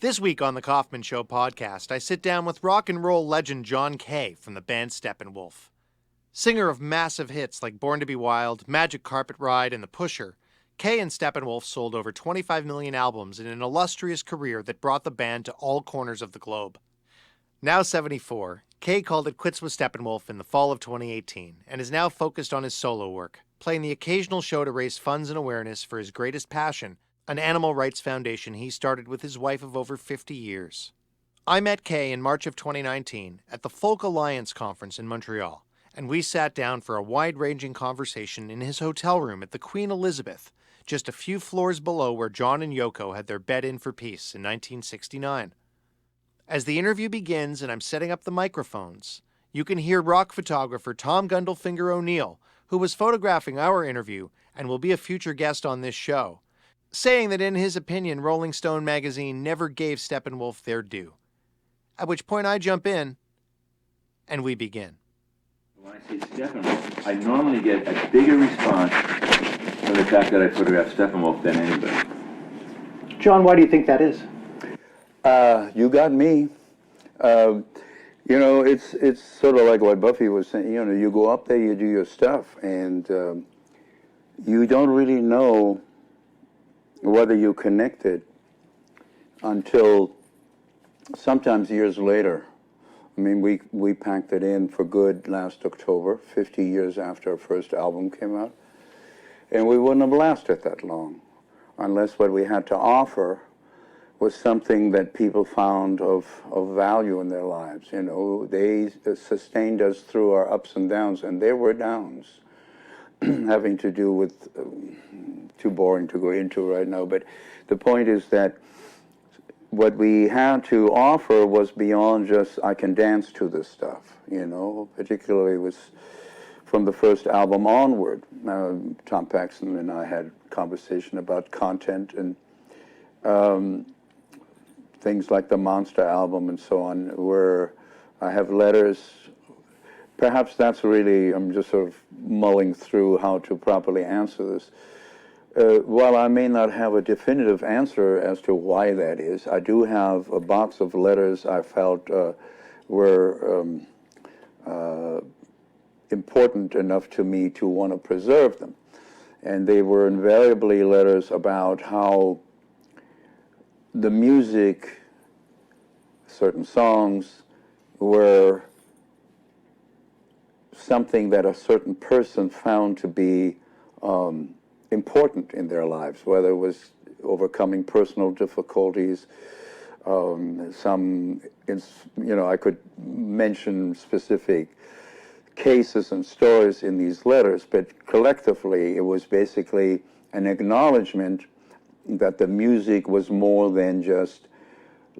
This week on the Kaufman Show Podcast, I sit down with rock and roll legend John Kay from the band Steppenwolf. Singer of massive hits like Born to Be Wild, Magic Carpet Ride, and The Pusher, Kay and Steppenwolf sold over 25 million albums in an illustrious career that brought the band to all corners of the globe. Now 74, Kay called it quits with Steppenwolf in the fall of 2018 and is now focused on his solo work, playing the occasional show to raise funds and awareness for his greatest passion, an animal rights foundation he started with his wife of over 50 years. I met Kay in March of 2019 at the Folk Alliance Conference in Montreal, and we sat down for a wide-ranging conversation in his hotel room at the Queen Elizabeth, just a few floors below where John and Yoko had their bed-in for peace in 1969. As the interview begins and I'm setting up the microphones, you can hear rock photographer Tom Gundlefinger O'Neill, who was photographing our interview and will be a future guest on this show, saying that in his opinion, Rolling Stone magazine never gave Steppenwolf their due. At which point I jump in, and we begin. When I say Steppenwolf, I normally get a bigger response from the fact that I photographed Steppenwolf than anybody. John, why do you think that is? You got me. It's sort of like what Buffy was saying. You know, you go up there, you do your stuff, and you don't really know whether you connected until sometimes years later. I mean, we packed it in for good last October, 50 years after our first album came out, and we wouldn't have lasted that long unless what we had to offer was something that people found of value in their lives. You know, they sustained us through our ups and downs, and there were downs having to do with, too boring to go into right now, but the point is that what we had to offer was beyond just, I can dance to this stuff, you know, particularly was from the first album onward. Tom Paxton and I had a conversation about content and things like the Monster album and so on, where I have letters. Perhaps that's really, I'm just sort of mulling through how to properly answer this. While I may not have a definitive answer as to why that is, I do have a box of letters I felt were important enough to me to want to preserve them. And they were invariably letters about how the music, certain songs, were something that a certain person found to be important in their lives, whether it was overcoming personal difficulties, I could mention specific cases and stories in these letters, but collectively it was basically an acknowledgement that the music was more than just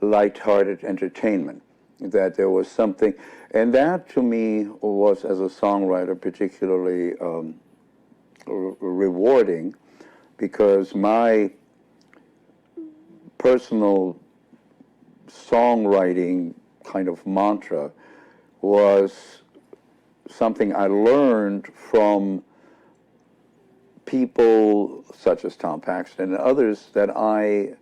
light-hearted entertainment, that there was something, and that to me was, as a songwriter, particularly rewarding, because my personal songwriting kind of mantra was something I learned from people such as Tom Paxton and others that I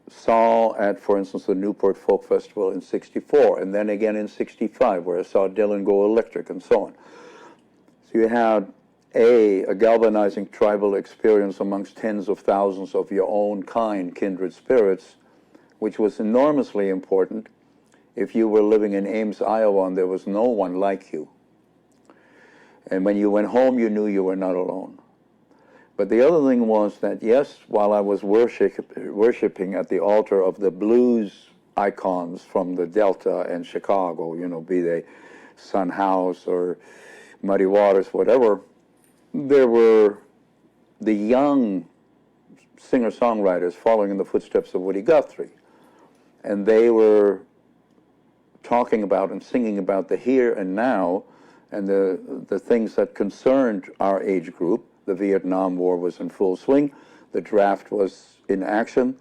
saw at, for instance, the Newport Folk Festival in '64, and then again in '65, where I saw Dylan go electric and so on. So you had a galvanizing tribal experience amongst tens of thousands of your own kind, kindred spirits, which was enormously important if you were living in Ames, Iowa, and there was no one like you. And when you went home, you knew you were not alone. But the other thing was that, yes, while I was worshiping at the altar of the blues icons from the Delta and Chicago, you know, be they Son House or Muddy Waters, whatever, there were the young singer-songwriters following in the footsteps of Woody Guthrie. And they were talking about and singing about the here and now and the things that concerned our age group. The Vietnam War was in full swing. The draft was in action.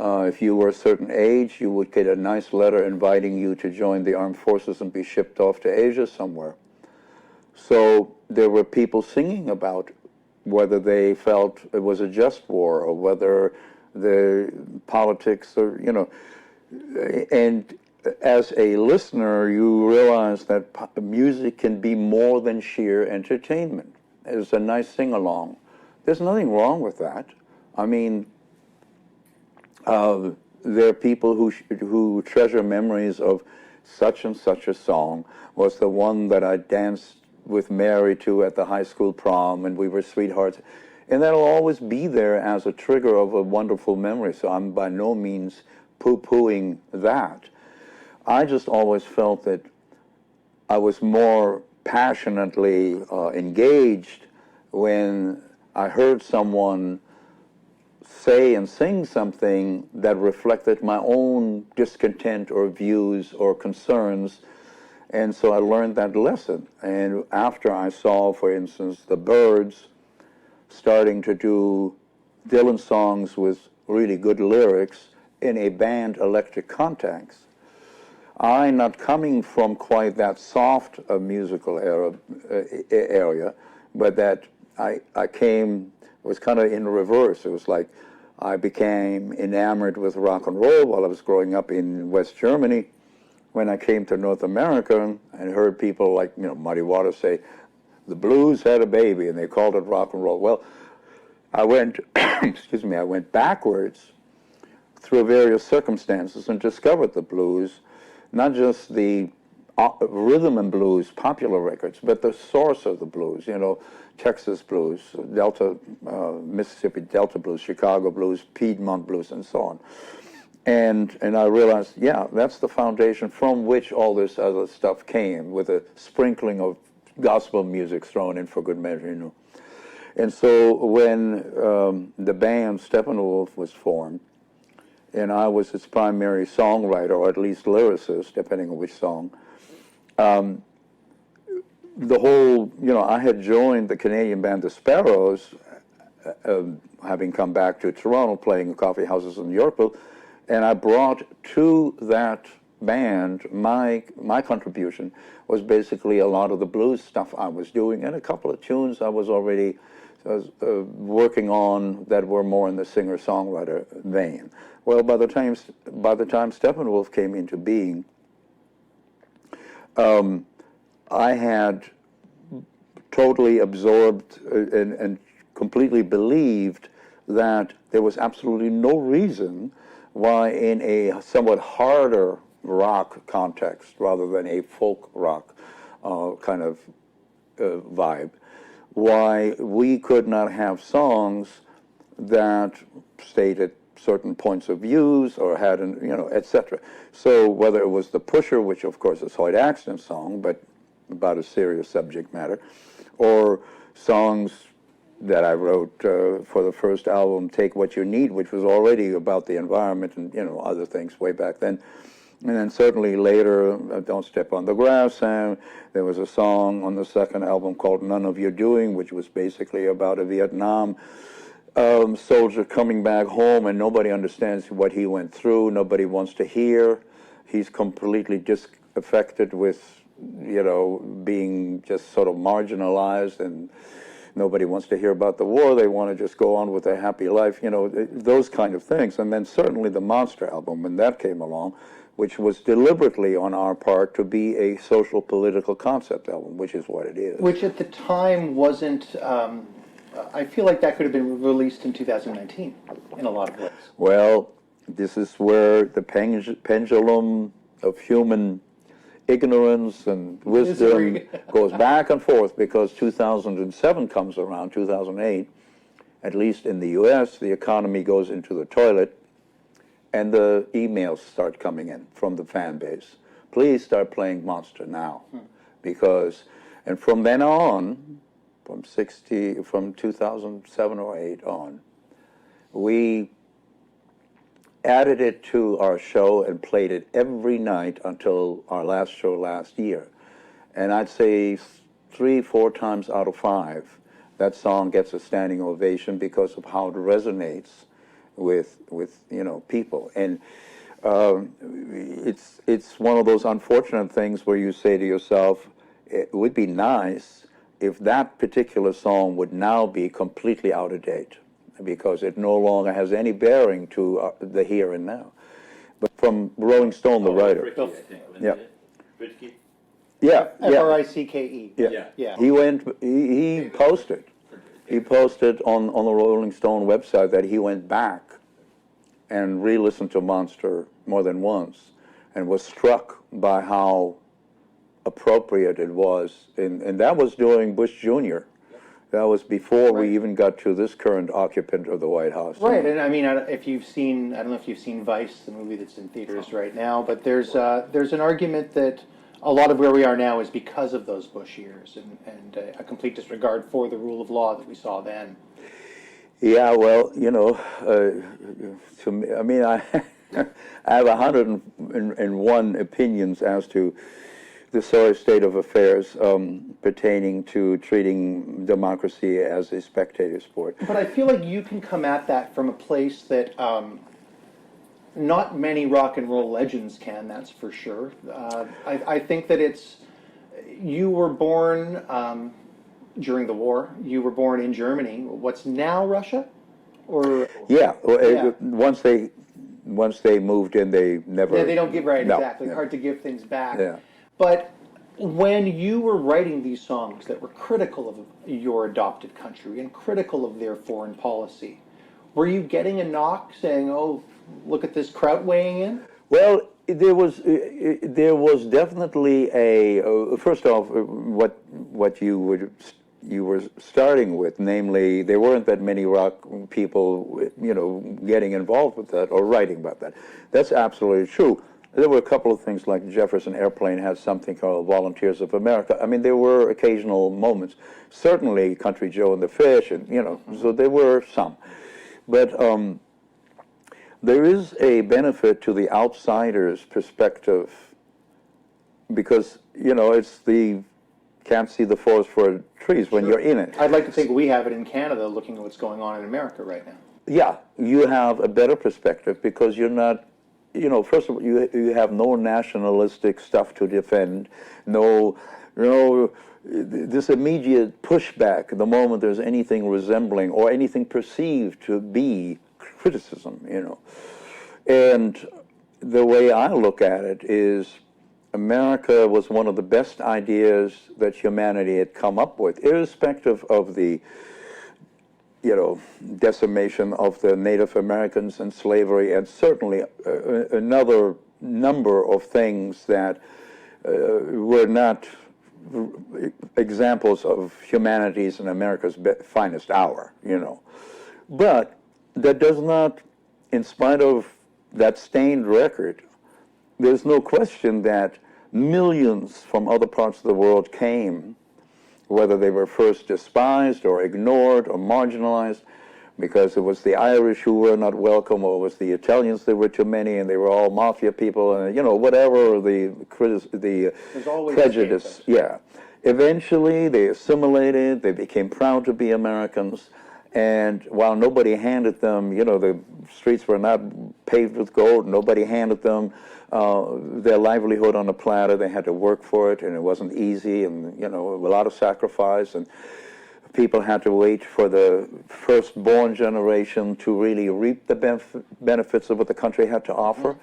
If you were a certain age, you would get a nice letter inviting you to join the armed forces and be shipped off to Asia somewhere. So there were people singing about whether they felt it was a just war or whether the politics, or and as a listener, you realize that music can be more than sheer entertainment. It's a nice sing-along. There's nothing wrong with that. I mean, there are people who treasure memories of such and such a song was the one that I danced with Mary to at the high school prom, and we were sweethearts. And that'll always be there as a trigger of a wonderful memory. So I'm by no means poo-pooing that. I just always felt that I was more passionately engaged when I heard someone say and sing something that reflected my own discontent or views or concerns. And so I learned that lesson. And after I saw, for instance, the Byrds starting to do Dylan songs with really good lyrics in a band electric context, I, not coming from quite that soft musical area, but that I came, was kind of in reverse. It was like I became enamored with rock and roll while I was growing up in West Germany. When I came to North America and heard people like, Muddy Waters say, the blues had a baby, and they called it rock and roll. Well, I went, I went backwards through various circumstances and discovered the blues, not just the rhythm and blues, popular records, but the source of the blues, Texas blues, Mississippi Delta blues, Chicago blues, Piedmont blues, and so on. And I realized, that's the foundation from which all this other stuff came, with a sprinkling of gospel music thrown in for good measure, And so when the band Steppenwolf was formed, and I was its primary songwriter, or at least lyricist, depending on which song, the whole, I had joined the Canadian band The Sparrows, having come back to Toronto, playing in coffee houses in Yorkville, and I brought to that band, my contribution was basically a lot of the blues stuff I was doing, and a couple of tunes I was already working on that were more in the singer-songwriter vein. Well, by the time Steppenwolf came into being, I had totally absorbed and completely believed that there was absolutely no reason why, in a somewhat harder rock context rather than a folk rock kind of vibe, why we could not have songs that stated certain points of views or had etc. So whether it was The Pusher, which of course is Hoyt Axton's song, but about a serious subject matter, or songs that I wrote for the first album, Take What You Need, which was already about the environment and other things way back then. And then certainly later, Don't Step on the Grass, and there was a song on the second album called None of Your Doing, which was basically about a Vietnam soldier coming back home, and nobody understands what he went through. Nobody wants to hear. He's completely disaffected with, being just sort of marginalized, and nobody wants to hear about the war. They want to just go on with their happy life, those kind of things. And then certainly the Monster album, when that came along, which was deliberately on our part to be a social political concept album, which is what it is. Which at the time wasn't, I feel like that could have been released in 2019 in a lot of ways. Well, this is where the pendulum of human ignorance and wisdom goes back and forth, because 2007 comes around, 2008, at least in the U.S., the economy goes into the toilet, and the emails start coming in from the fan base. Please start playing Monster now, because, and from then on, from 2007 or 8 on, we added it to our show and played it every night until our last show last year. And I'd say 3-4 times out of 5, that song gets a standing ovation because of how it resonates with people. And it's one of those unfortunate things where you say to yourself, it would be nice if that particular song would now be completely out of date. because it no longer has any bearing to the here and now. But from Rolling Stone, the writer. Fricky, I think, wasn't Yeah. it? Fricky? Yeah, yeah. Friske. Yeah. He posted. He posted on the Rolling Stone website that he went back and re-listened to Monster more than once and was struck by how appropriate it was. And that was during Bush Jr. That was before we even got to this current occupant of the White House. Right, and I mean, I don't know if you've seen Vice, the movie that's in theaters right now, but there's an argument that a lot of where we are now is because of those Bush years and a complete disregard for the rule of law that we saw then. Yeah, well, to me, I mean, I have 101 opinions as to the sorry state of affairs pertaining to treating democracy as a spectator sport. But I feel like you can come at that from a place that not many rock and roll legends can, that's for sure. I think that you were born during the war. You were born in Germany. What's now Russia? Or yeah, Yeah. Once they moved in, they never. Yeah, they don't give right, No, exactly. yeah. Hard to give things back. Yeah. But when you were writing these songs that were critical of your adopted country and critical of their foreign policy, were you getting a knock saying, "Oh, look at this Kraut weighing in"? Well, there was definitely first off, what you were starting with, namely, there weren't that many rock people, getting involved with that or writing about that. That's absolutely true. There were a couple of things like Jefferson Airplane had something called Volunteers of America. I mean, there were occasional moments. Certainly, Country Joe and the Fish, and so there were some, but. There is a benefit to the outsider's perspective because, it's can't see the forest for trees when you're in it. I'd like to think we have it in Canada, looking at what's going on in America right now. Yeah, you have a better perspective because you're not, first of all, you have no nationalistic stuff to defend, this immediate pushback the moment there's anything resembling or anything perceived to be criticism, And the way I look at it is America was one of the best ideas that humanity had come up with, irrespective of the, decimation of the Native Americans and slavery, and certainly another number of things that were not examples of humanity's and America's finest hour, But that does not, in spite of that stained record, there's no question that millions from other parts of the world came, whether they were first despised or ignored or marginalized, because it was the Irish who were not welcome, or it was the Italians, there were too many, and they were all mafia people, and whatever the prejudice. Yeah. Eventually, they assimilated, they became proud to be Americans. And while nobody handed them, the streets were not paved with gold, nobody handed them their livelihood on a platter. They had to work for it, and it wasn't easy, and, a lot of sacrifice. And people had to wait for the firstborn generation to really reap the benefits of what the country had to offer.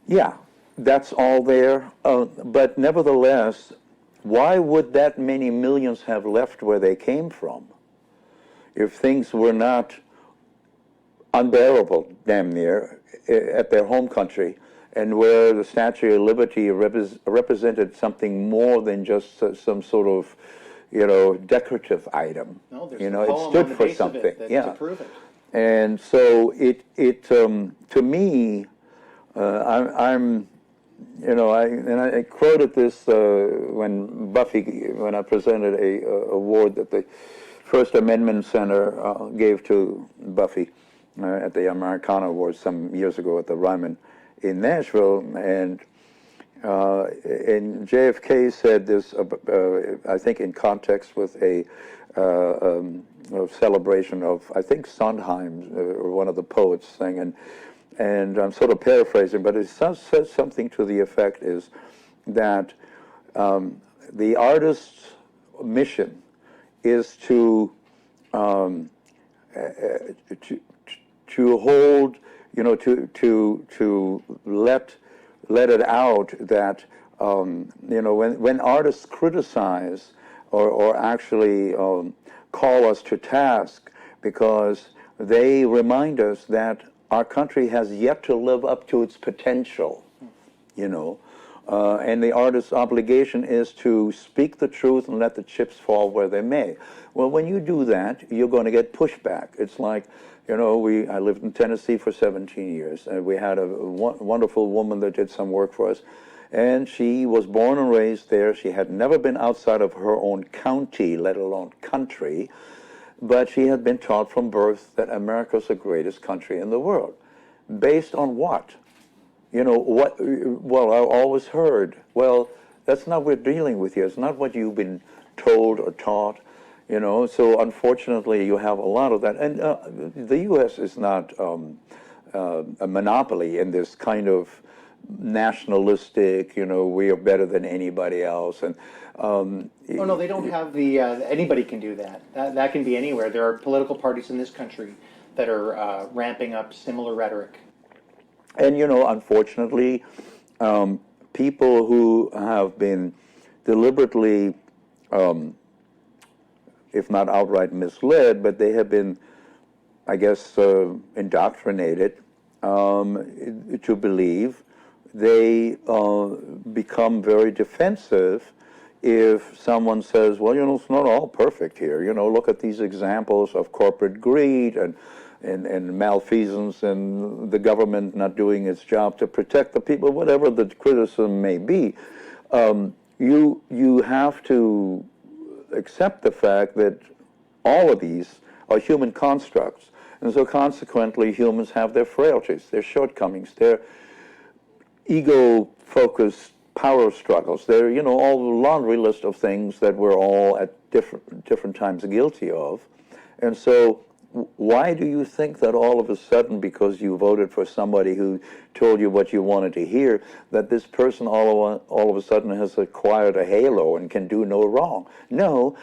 Yeah, that's all there. But nevertheless, why would that many millions have left where they came from if things were not unbearable, damn near, at their home country, and where the Statue of Liberty represented something more than just some sort of, decorative item. No, there's it stood for something. To prove it. And so to me, I quoted this when I presented a award that the First Amendment Center gave to Buffy at the Americana Awards some years ago at the Ryman in Nashville, and JFK said this, I think in context with a celebration of, I think, Sondheim, or one of the poets thing, and I'm sort of paraphrasing, but it says something to the effect is that the artist's mission is to to hold, to let it out that when artists criticize or actually call us to task because they remind us that our country has yet to live up to its potential, and the artist's obligation is to speak the truth and let the chips fall where they may. Well, when you do that, you're going to get pushback. It's like, I lived in Tennessee for 17 years, and we had a wonderful woman that did some work for us, and she was born and raised there. She had never been outside of her own county, let alone country, but she had been taught from birth that America's the greatest country in the world. Based on what? Well, I always heard, well, that's not what we're dealing with here. It's not what you've been told or taught, So unfortunately, you have a lot of that. And the U.S. is not a monopoly in this kind of nationalistic, we are better than anybody else. And no, they don't have the anybody can do that. That can be anywhere. There are political parties in this country that are ramping up similar rhetoric. And, unfortunately, people who have been deliberately, if not outright misled, but they have been, I guess, indoctrinated to believe, they become very defensive if someone says, well, it's not all perfect here. Look at these examples of corporate greed and malfeasance and the government not doing its job to protect the people, whatever the criticism may be. You have to accept the fact that all of these are human constructs. And so consequently, humans have their frailties, their shortcomings, their ego-focused power struggles. They're, all the laundry list of things that we're all at different times guilty of. And so why do you think that all of a sudden, because you voted for somebody who told you what you wanted to hear, that this person all of a sudden has acquired a halo and can do no wrong? No,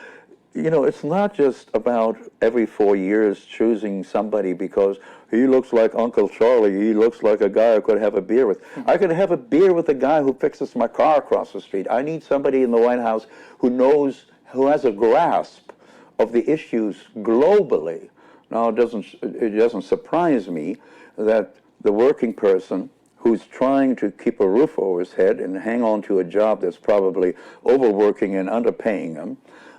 it's not just about every 4 years choosing somebody because he looks like Uncle Charlie, he looks like a guy I could have a beer with. I could have a beer with a guy who fixes my car across the street. I need somebody in the White House who has a grasp of the issues globally. Now, it doesn't surprise me that the working person who's trying to keep a roof over his head and hang on to a job that's probably overworking and underpaying him,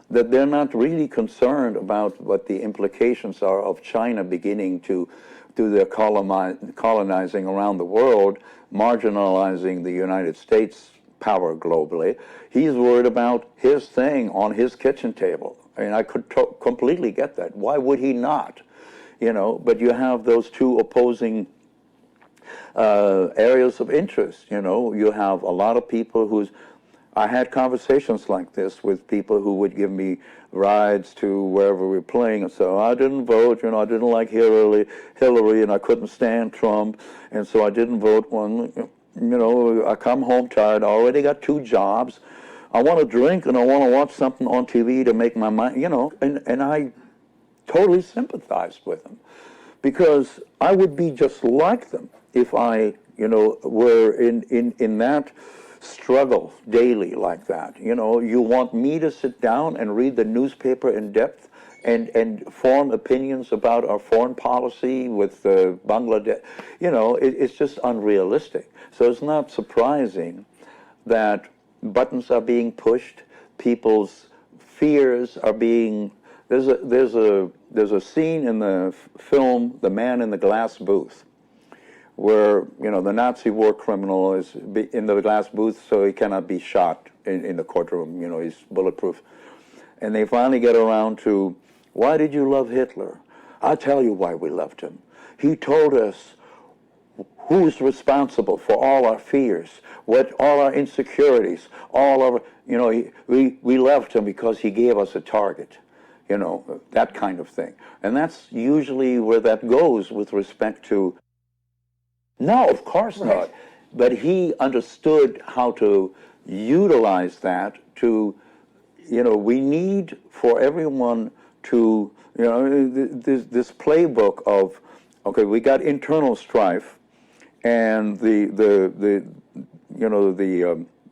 that they're not really concerned about what the implications are of China beginning to do their colonizing around the world, marginalizing the United States power globally. He's worried about his thing on his kitchen table. I mean, I could completely get that. Why would he not? But you have those two opposing areas of interest. You have a lot of people I had conversations like this with people who would give me rides to wherever we were playing, and so I didn't vote. I didn't like Hillary, and I couldn't stand Trump, and so I didn't vote. I come home tired. I already got 2 jobs. I want to drink and I want to watch something on TV to make my mind, and I totally sympathized with them because I would be just like them if I, were in that struggle daily like that. You want me to sit down and read the newspaper in depth and form opinions about our foreign policy with Bangladesh. It's just unrealistic. So it's not surprising that buttons are being pushed, people's fears are being. There's a scene in the film The Man in the Glass Booth, where the Nazi war criminal is in the glass booth, so he cannot be shot in the courtroom. He's bulletproof, and they finally get around to, why did you love Hitler? I'll tell you why we loved him. He told us who's responsible for all our fears, all our insecurities, all our, we loved him because he gave us a target, that kind of thing. And that's usually where that goes with respect to, no, of course not. But he understood how to utilize that to, we need for everyone to, this playbook of, okay, we got internal strife, and the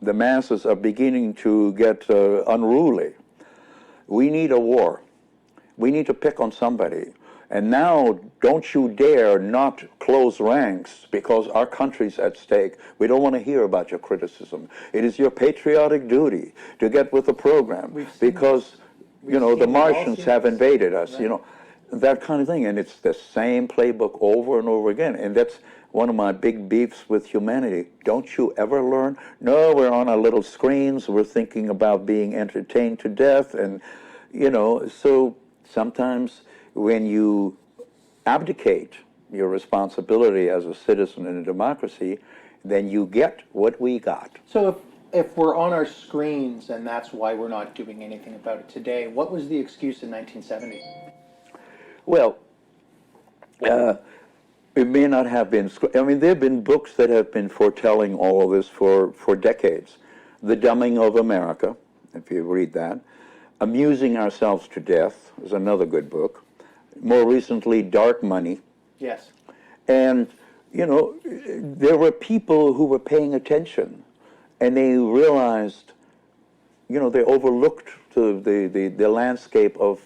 masses are beginning to get unruly. We need a war. We need to pick on somebody. And now, don't you dare not close ranks because our country's at stake. We don't want to hear about your criticism. It is your patriotic duty to get with the program because, the Martians have invaded us, right. That kind of thing. And it's the same playbook over and over again. And that's one of my big beefs with humanity. Don't you ever learn? No, we're on our little screens. We're thinking about being entertained to death. And, so sometimes when you abdicate your responsibility as a citizen in a democracy, then you get what we got. So if we're on our screens and that's why we're not doing anything about it today, what was the excuse in 1970? Well, it may not have been. There have been books that have been foretelling all of this for decades. The Dumbing of America, if you read that. Amusing Ourselves to Death is another good book. More recently, Dark Money. Yes. And, there were people who were paying attention, and they realized, they overlooked the landscape of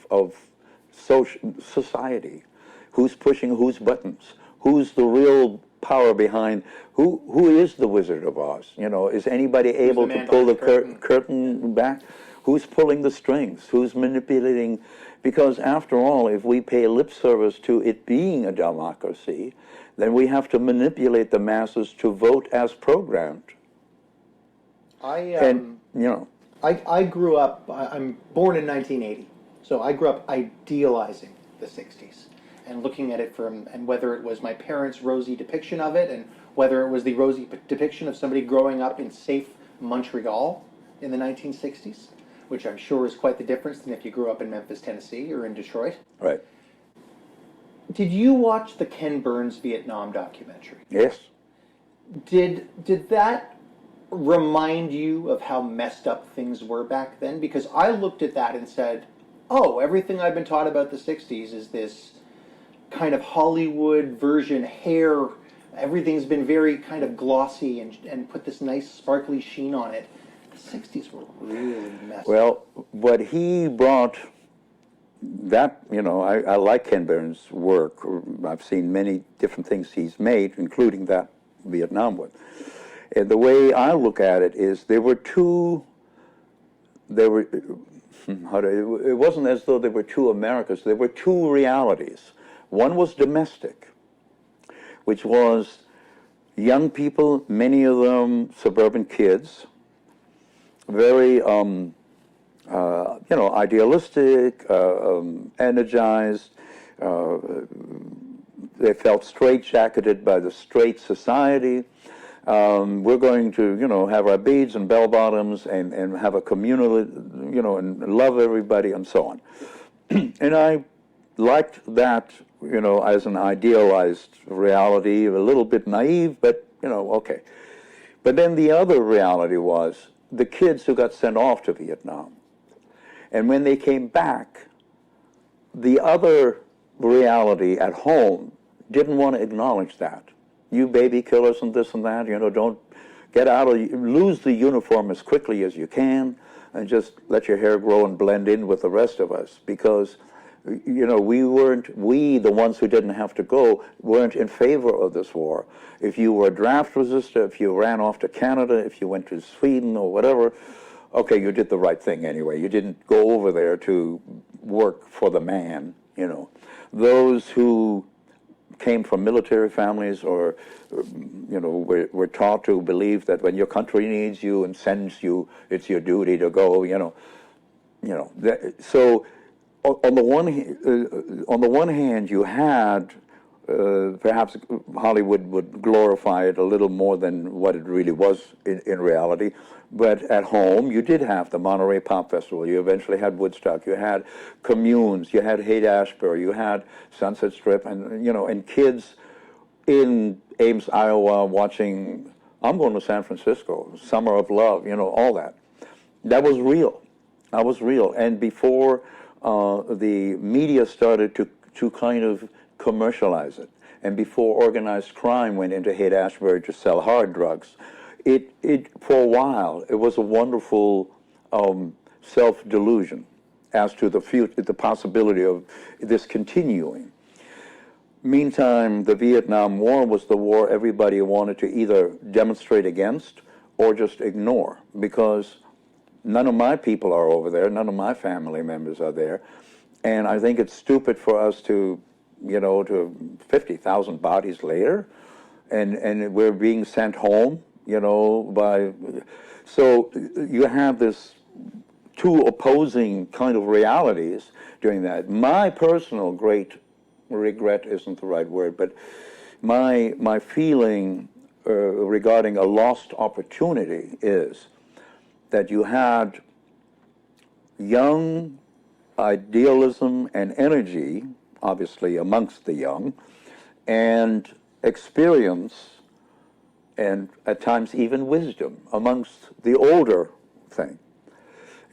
society. Who's pushing whose buttons? Who's the real power behind? Who is the Wizard of Oz? Is anybody able to pull the curtain back? Who's pulling the strings? Who's manipulating? Because after all, if we pay lip service to it being a democracy, then we have to manipulate the masses to vote as programmed. I grew up, I'm born in 1980, so I grew up idealizing the 60s and looking at it and whether it was my parents' rosy depiction of it and whether it was the rosy depiction of somebody growing up in safe Montreal in the 1960s, which I'm sure is quite the difference than if you grew up in Memphis, Tennessee, or in Detroit. Right. Did you watch the Ken Burns Vietnam documentary? Yes. Did that remind you of how messed up things were back then? Because I looked at that and said, oh, everything I've been taught about the 60s is this kind of Hollywood version hair. Everything's been very kind of glossy and put this nice sparkly sheen on it. The 60s were really messy. Well, what he brought, that, I like Ken Burns' work. I've seen many different things he's made, including that Vietnam one. And the way I look at it is it wasn't as though there were two Americas. There were two realities. One was domestic, which was young people, many of them suburban kids, very, idealistic, energized. They felt straitjacketed by the straight society. We're going to, have our beads and bell bottoms and have a communal, and love everybody and so on. And I liked that, as an idealized reality, a little bit naive, but, okay. But then the other reality was the kids who got sent off to Vietnam. And when they came back, the other reality at home didn't want to acknowledge that. You baby killers and this and that, don't get lose the uniform as quickly as you can and just let your hair grow and blend in with the rest of us because, we, the ones who didn't have to go, weren't in favor of this war. If you were a draft resistor, if you ran off to Canada, if you went to Sweden or whatever, okay, you did the right thing anyway. You didn't go over there to work for the man, Those who came from military families or, were taught to believe that when your country needs you and sends you, it's your duty to go, So on the one hand, you had perhaps Hollywood would glorify it a little more than what it really was in reality. But at home, you did have the Monterey Pop Festival. You eventually had Woodstock. You had communes. You had Haight-Ashbury. You had Sunset Strip, and kids in Ames, Iowa, watching. I'm going to San Francisco. Summer of Love. All that. That was real. And before the media started to kind of commercialize it. And before organized crime went into Haight-Ashbury to sell hard drugs, it for a while, it was a wonderful self-delusion as to the possibility of this continuing. Meantime, the Vietnam War was the war everybody wanted to either demonstrate against or just ignore, because none of my people are over there, none of my family members are there, and I think it's stupid for us to 50,000 bodies later, and we're being sent home, so you have this two opposing kind of realities during that. My personal great regret isn't the right word, but my feeling regarding a lost opportunity is that you had young idealism and energy, obviously amongst the young, and experience, and at times even wisdom amongst the older thing.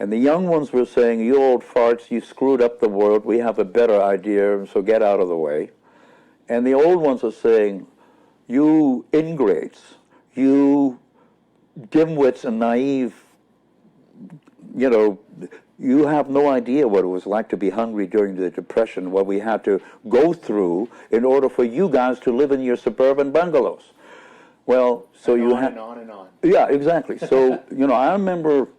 And the young ones were saying, you old farts, you screwed up the world, we have a better idea, so get out of the way. And the old ones are saying, you ingrates, you dimwits and naive, you have no idea what it was like to be hungry during the Depression, what we had to go through in order for you guys to live in your suburban bungalows. Well, so and you have... have... on and on. Yeah, exactly. So, I remember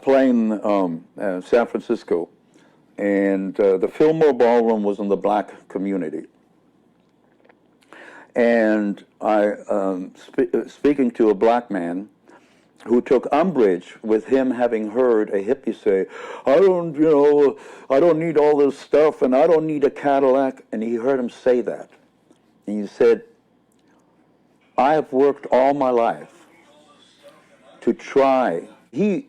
playing San Francisco, and the Fillmore Ballroom was in the black community. And I, speaking to a black man who took umbrage with him having heard a hippie say, I don't need all this stuff, and I don't need a Cadillac. And he heard him say that. And he said, I have worked all my life to try. He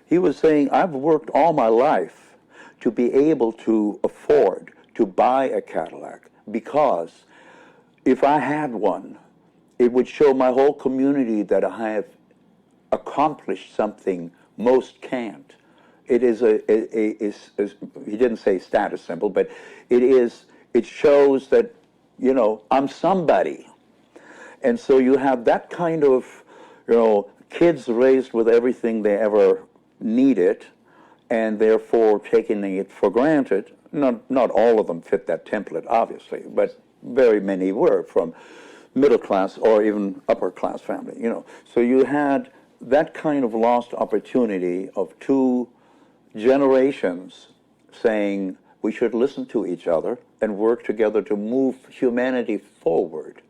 was saying, I've worked all my life to be able to afford to buy a Cadillac, because if I had one, it would show my whole community that I have accomplished something most can't. It is he didn't say status symbol, but it shows that, I'm somebody. And so you have that kind of, kids raised with everything they ever needed, and therefore taking it for granted. Not all of them fit that template, obviously, but very many were from middle class or even upper class family, So you had that kind of lost opportunity of two generations saying we should listen to each other and work together to move humanity forward.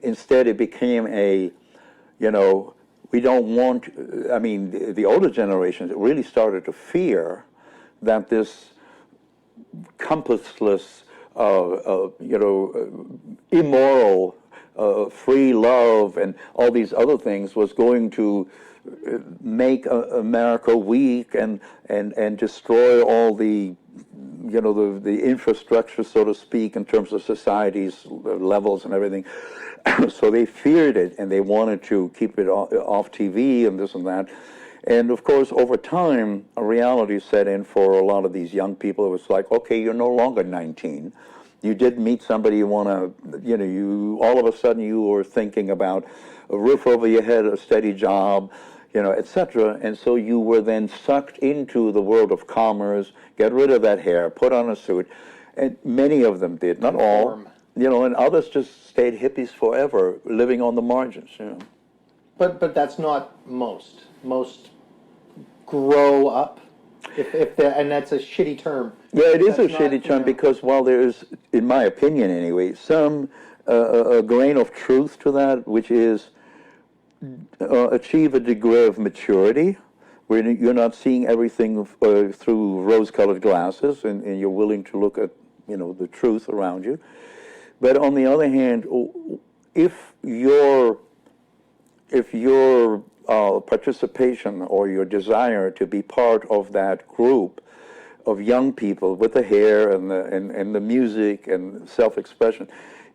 Instead, it became we don't want, the older generations really started to fear that this compassless, immoral, free love and all these other things was going to make America weak and destroy all the the infrastructure, so to speak, in terms of society's levels and everything. So they feared it, and they wanted to keep it off TV and this and that. And of course, over time, a reality set in for a lot of these young people. It was like, okay, you're no longer 19. You did meet somebody you want to, you all of a sudden you were thinking about a roof over your head, a steady job, etc. And so you were then sucked into the world of commerce, get rid of that hair, put on a suit. And many of them did, not all. And others just stayed hippies forever, living on the margins. But that's not most. Most grow up, and that's a shitty term. Yeah, it is a shitty term because while there is, in my opinion anyway, some a grain of truth to that, which is achieve a degree of maturity where you're not seeing everything through rose-colored glasses, and you're willing to look at the truth around you. But on the other hand, if your participation or your desire to be part of that group of young people with the hair and the music and self-expression,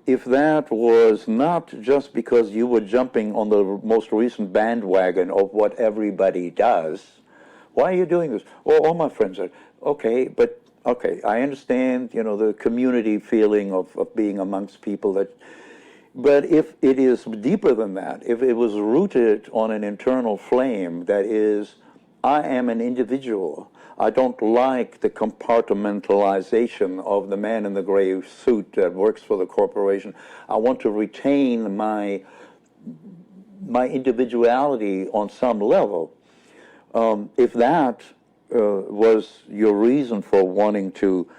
if that was not just because you were jumping on the most recent bandwagon of what everybody does, why are you doing this? Well, all my friends are, Okay, I understand, the community feeling of being amongst people but if it is deeper than that, if it was rooted on an internal flame that is, I am an individual. I don't like the compartmentalization of the man in the gray suit that works for the corporation. I want to retain my individuality on some level. If that was your reason for wanting to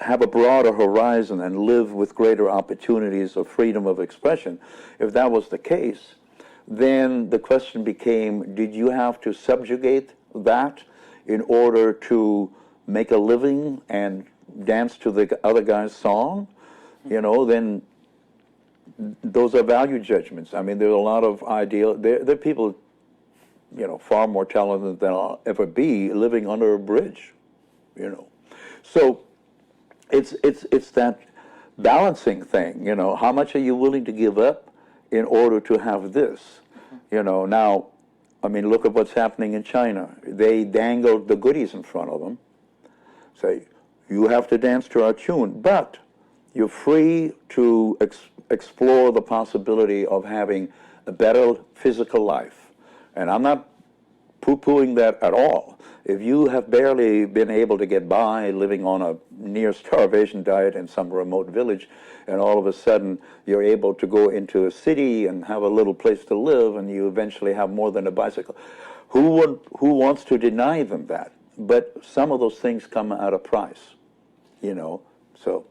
have a broader horizon and live with greater opportunities of freedom of expression, if that was the case, then the question became, did you have to subjugate that in order to make a living and dance to the other guy's song? Then those are value judgments. I mean, there are a lot of there are people, far more talented than I'll ever be living under a bridge, So it's that balancing thing, how much are you willing to give up in order to have this? Now, I mean, look at what's happening in China. They dangled the goodies in front of them. Say, you have to dance to our tune, but you're free to explore the possibility of having a better physical life. And I'm not poo-pooing that at all. If you have barely been able to get by living on a near starvation diet in some remote village, and all of a sudden you're able to go into a city and have a little place to live, and you eventually have more than a bicycle, who wants to deny them that? But some of those things come at a price, so.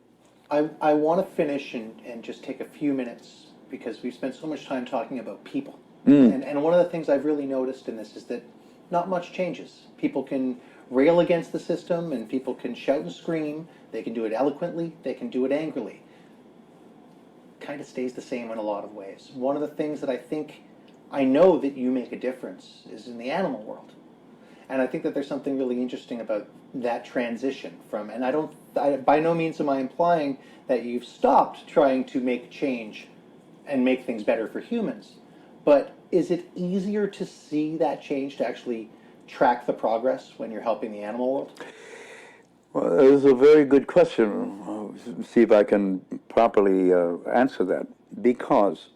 I want to finish and just take a few minutes, because we've spent so much time talking about people. And one of the things I've really noticed in this is that not much changes. People can rail against the system, and people can shout and scream. They can do it eloquently. They can do it angrily. Kind of stays the same in a lot of ways. One of the things that I know that you make a difference is in the animal world. And I think that there's something really interesting about that transition from, and by no means am I implying that you've stopped trying to make change and make things better for humans, but is it easier to see that change, to actually track the progress when you're helping the animal world? Well, that is a very good question. I'll see if I can properly answer that. Because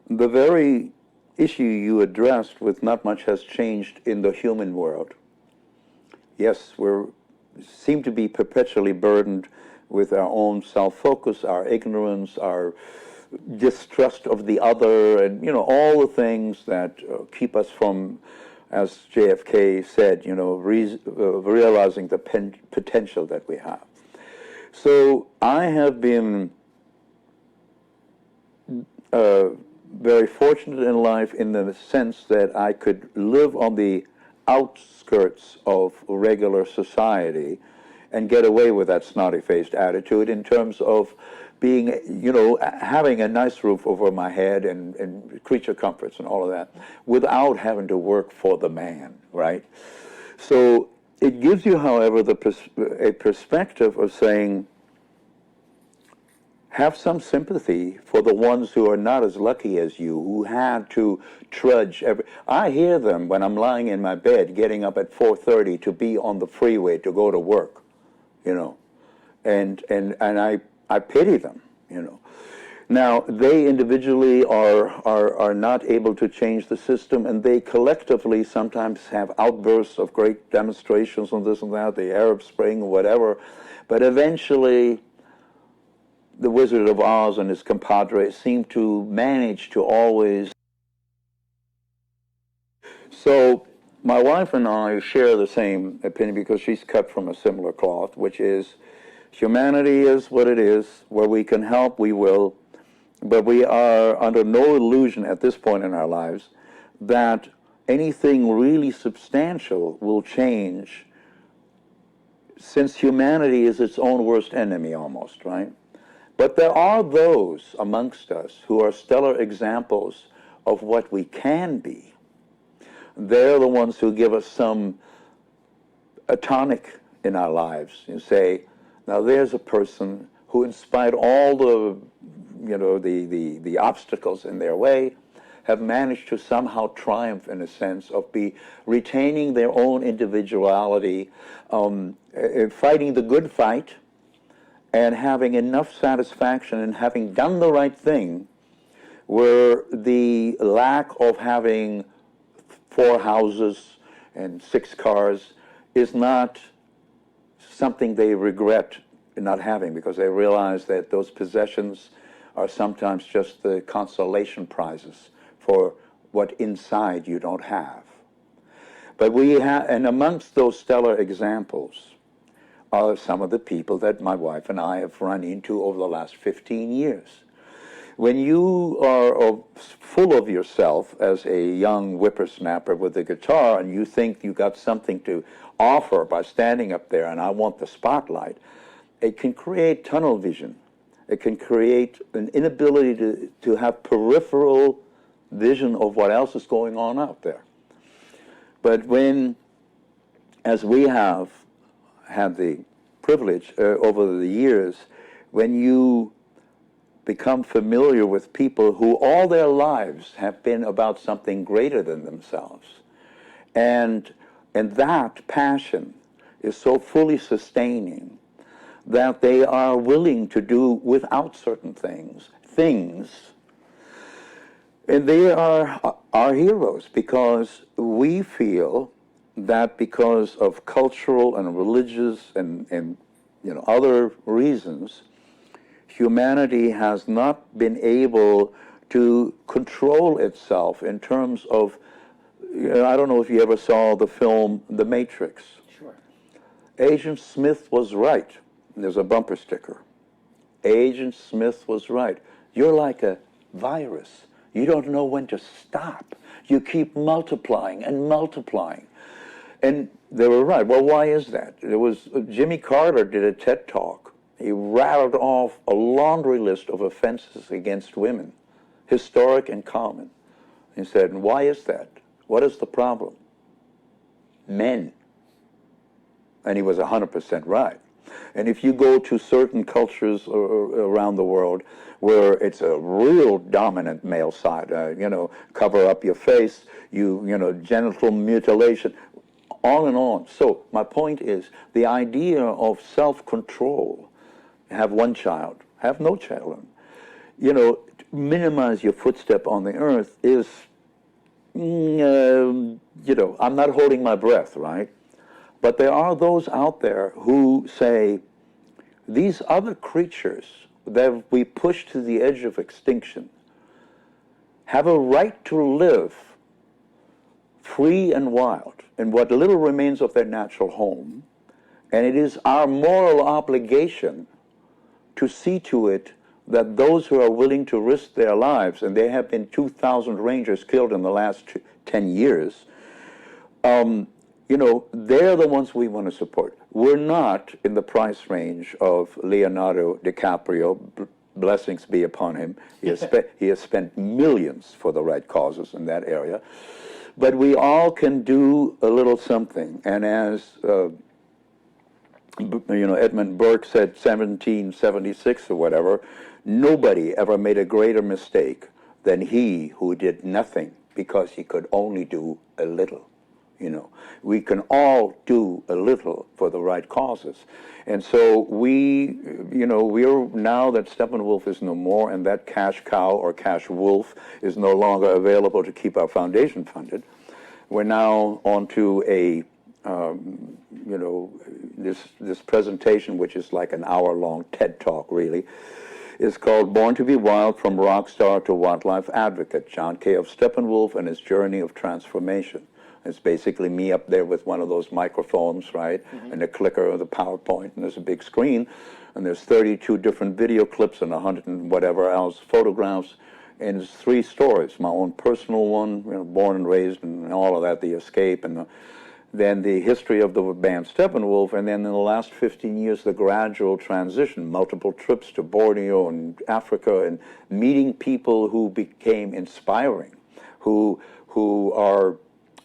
the very issue you addressed with not much has changed in the human world. Yes, we seem to be perpetually burdened with our own self-focus, our ignorance, our distrust of the other, and all the things that keep us from, as JFK said, realizing the potential that we have. So I have been very fortunate in life in the sense that I could live on the outskirts of regular society and get away with that snotty-faced attitude in terms of being, having a nice roof over my head and creature comforts and all of that without having to work for the man, right? So it gives you, however, a perspective of saying, have some sympathy for the ones who are not as lucky as you, who had to trudge. I hear them when I'm lying in my bed, getting up at 4:30 to be on the freeway to go to work, and I pity them, Now, they individually are not able to change the system, and they collectively sometimes have outbursts of great demonstrations on this and that, the Arab Spring, whatever, but eventually the Wizard of Oz and his compadres seem to manage to always. So my wife and I share the same opinion because she's cut from a similar cloth, which is humanity is what it is. Where we can help, we will. But we are under no illusion at this point in our lives that anything really substantial will change, since humanity is its own worst enemy almost, right? But there are those amongst us who are stellar examples of what we can be. They're the ones who give us a tonic in our lives and say, now there's a person who, in spite of all the obstacles in their way, have managed to somehow triumph in a sense of retaining their own individuality, fighting the good fight, and having enough satisfaction in having done the right thing, where the lack of having 4 houses and 6 cars is not something they regret not having, because they realize that those possessions are sometimes just the consolation prizes for what inside you don't have. But and amongst those stellar examples are some of the people that my wife and I have run into over the last 15 years. When you are full of yourself as a young whippersnapper with a guitar and you think you got something to offer by standing up there and I want the spotlight, it can create tunnel vision. It can create an inability to have peripheral vision of what else is going on out there. But as we have had the privilege over the years, when you become familiar with people who all their lives have been about something greater than themselves, and that passion is so fully sustaining that they are willing to do without certain things, and they are our heroes, because we feel that because of cultural and religious and other reasons, humanity has not been able to control itself in terms of, I don't know if you ever saw the film The Matrix. Sure. Agent Smith was right. There's a bumper sticker. Agent Smith was right. You're like a virus. You don't know when to stop. You keep multiplying and multiplying. And they were right. Well, why is that? It was Jimmy Carter did a TED Talk. He rattled off a laundry list of offenses against women, historic and common. He said, why is that? What is the problem? Men. And he was 100% right. And if you go to certain cultures around the world where it's a real dominant male side, cover up your face, genital mutilation, on and on. So my point is, the idea of self-control, have one child, have no children, minimize your footstep on the earth is, I'm not holding my breath, right? But there are those out there who say, these other creatures that we push to the edge of extinction have a right to live free and wild in what little remains of their natural home, and it is our moral obligation to see to it that those who are willing to risk their lives, and there have been 2,000 rangers killed in the last 10 years, they're the ones we want to support. We're not in the price range of Leonardo DiCaprio, blessings be upon him. He has spent millions for the right causes in that area. But we all can do a little something. And as Edmund Burke said, 1776 or whatever, nobody ever made a greater mistake than he who did nothing because he could only do a little. We can all do a little for the right causes. And so we're now that Steppenwolf is no more and that cash cow or cash wolf is no longer available to keep our foundation funded, we're now on to this presentation, which is like an hour-long TED Talk, really, is called Born to be Wild, From Rock Star to Wildlife Advocate, John K. of Steppenwolf and His Journey of Transformation. It's basically me up there with one of those microphones, right, and a clicker of the PowerPoint, and there's a big screen, and there's 32 different video clips and 100 and whatever else photographs, and it's 3 stories. My own personal one, born and raised and all of that, the escape, and then the history of the band Steppenwolf, and then in the last 15 years, the gradual transition, multiple trips to Borneo and Africa, and meeting people who became inspiring, who are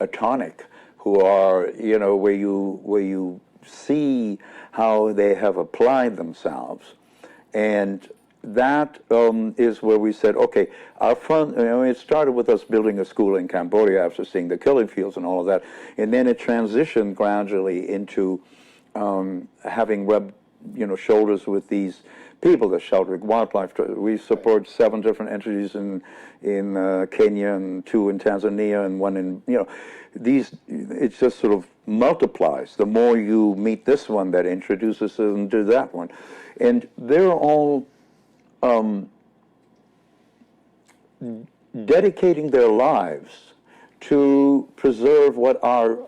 a tonic, who are, where you see how they have applied themselves. And that is where we said, okay, our front, it started with us building a school in Cambodia after seeing the killing fields and all of that, and then it transitioned gradually into having rubbed, shoulders with these people, the Sheltering Wildlife. We support 7 different entities in Kenya and 2 in Tanzania and 1 in, it just sort of multiplies. The more you meet this one, that introduces them to that one. And they're all dedicating their lives to preserve what are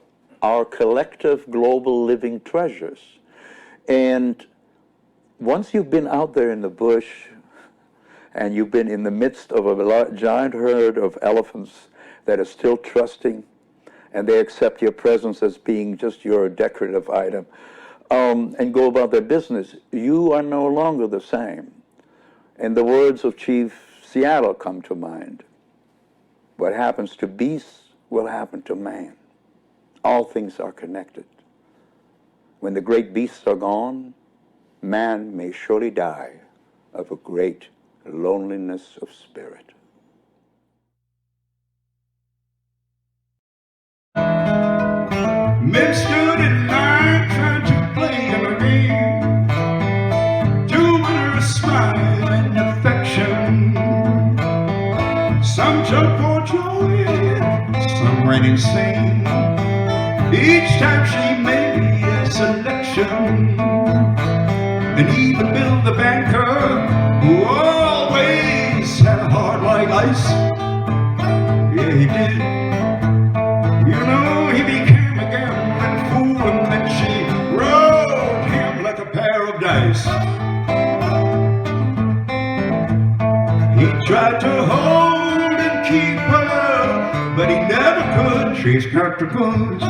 our collective global living treasures. And once you've been out there in the bush and you've been in the midst of a giant herd of elephants that are still trusting, and they accept your presence as being just your decorative item, and go about their business, you are no longer the same. And the words of Chief Seattle come to mind. What happens to beasts will happen to man. All things are connected. When the great beasts are gone, man may surely die of a great loneliness of spirit. Men stood in line trying to play a game, doing her a smile and affection. Some jumped for joy, some ran insane. Each time she made a selection. And even Bill the banker, who always had a heart like ice, yeah, he did. He became a gambling fool, and then she rolled him like a pair of dice. He tried to hold and keep her, but he never could. She's got the goods,